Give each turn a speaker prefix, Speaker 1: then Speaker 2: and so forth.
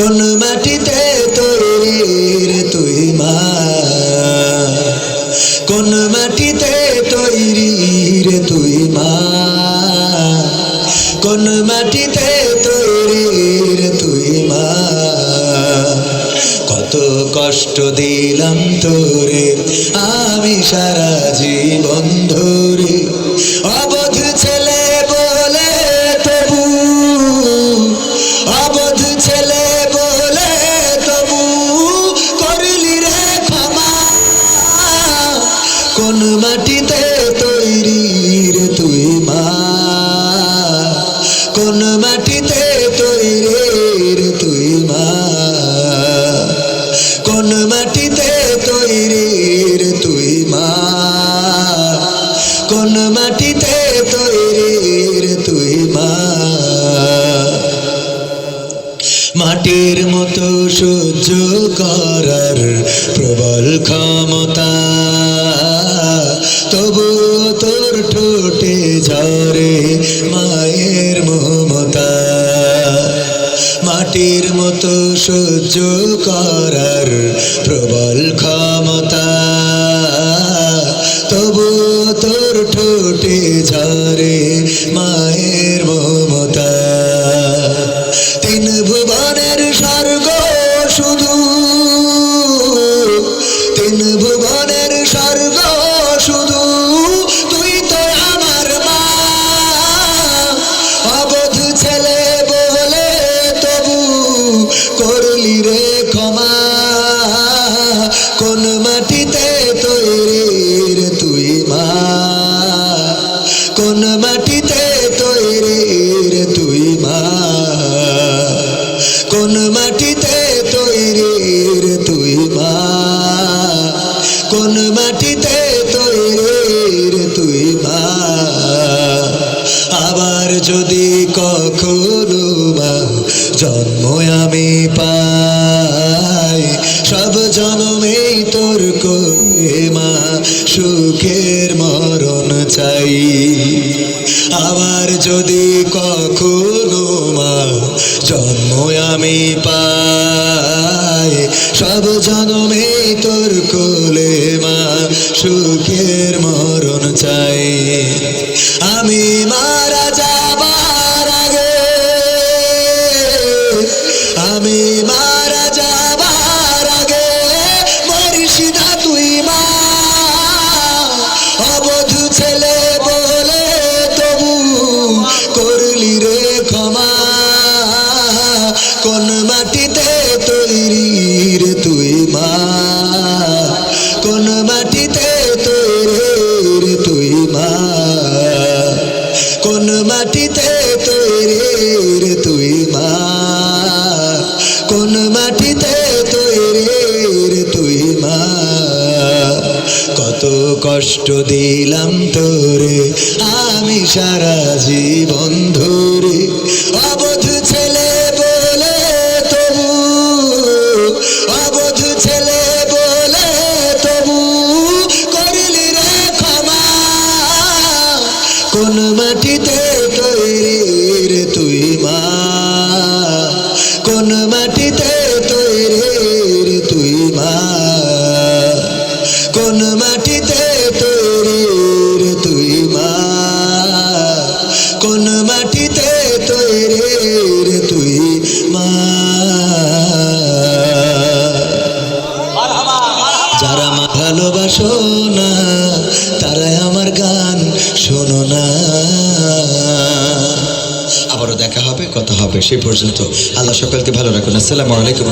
Speaker 1: কোন মাটিতে তৈরি রে তুই মা, কোন মাটিতে তৈরি রে তুই মা, কোন মাটিতে তৈরি রে তুই মা। কত কষ্ট দিলাম তোরে আমি সারা জীবন ধরে, অবধ ছেলে বলে তবু, অবধ ছেলে বলে তবু করলি রে ক্ষমা। কোন মাটিতে তৈরি রে তুই মা, কোন মাটিতে তৈরি রে তুই মা, কোন মাটিতে তৈরি রে তুই মা, কোন মাটিতে তৈরি রে তুই মা। মাটির মতো সহ্য করার প্রবল ক্ষমতা, তবু তোর ঠোঁটে ঝরে মায়ের মমতা। মাটির মতো সহ্য করার প্রবল ক্ষমতা, তবু তোর ঠোঁটে ঝরে মায়ের মমতা। তিন ভুবনের স্বর্গ শুধু, তিন ভুবনের স্বর্গ শুধু তুই তো আমার মা। অবধ ছেলে বলে তবু করলি রে ক্ষমা। কোন মাটিতে তৈরি রে তুই মা, কোন মাটিতে তৈরি রে তুই মা, কোন মাটিতে তৈরি রে তুই মা, কোন মাটিতে তৈরি রে তুই মা। আবার যদি কখনো মা জন্ম আমি পাই, সব জন্মেই তোর কোলে মা সুখের মরণ চাই। আবার যদি কখনো মা জন্ম আমি পাই, সব জন্মেই তোর কোলে মা সুখের মরণ চাই। আমি মারা যাবার আগে, আমি মারা যাবার আগে মরিস না তুই মা। অবধ ছেলে বলে তবু করলি রে ক্ষমা। কোন মাটিতে তৈরি রে তুই মা, কোন মাটিতে তৈরি রে তুই মা, কোন মাটিতে তৈরি রে তুই মা, কোন মাটিতে তৈরি রে তুই মা। কত কষ্ট দিলাম তোরে আমি সারা জীবন ধরে, অবধ ছেলে বলে তবু, অবধ ছেলে বলে তবু করলি রে ক্ষমা। কোন মাটিতে তৈরি রে তুই মা, কোন মাটিতে তৈরি রে তুই মা, কোন মাটিতে তৈরি রে তুই মা, কোন মাটিতে তৈরি রে তুই মা। যারা মা ভালোবাসো না তারাই আমার গান শোনো না। আবারও দেখা হবে, কথা হবে, সেই পর্যন্ত আল্লাহ সকলকে ভালো রাখুন। আসসালামু আলাইকুম।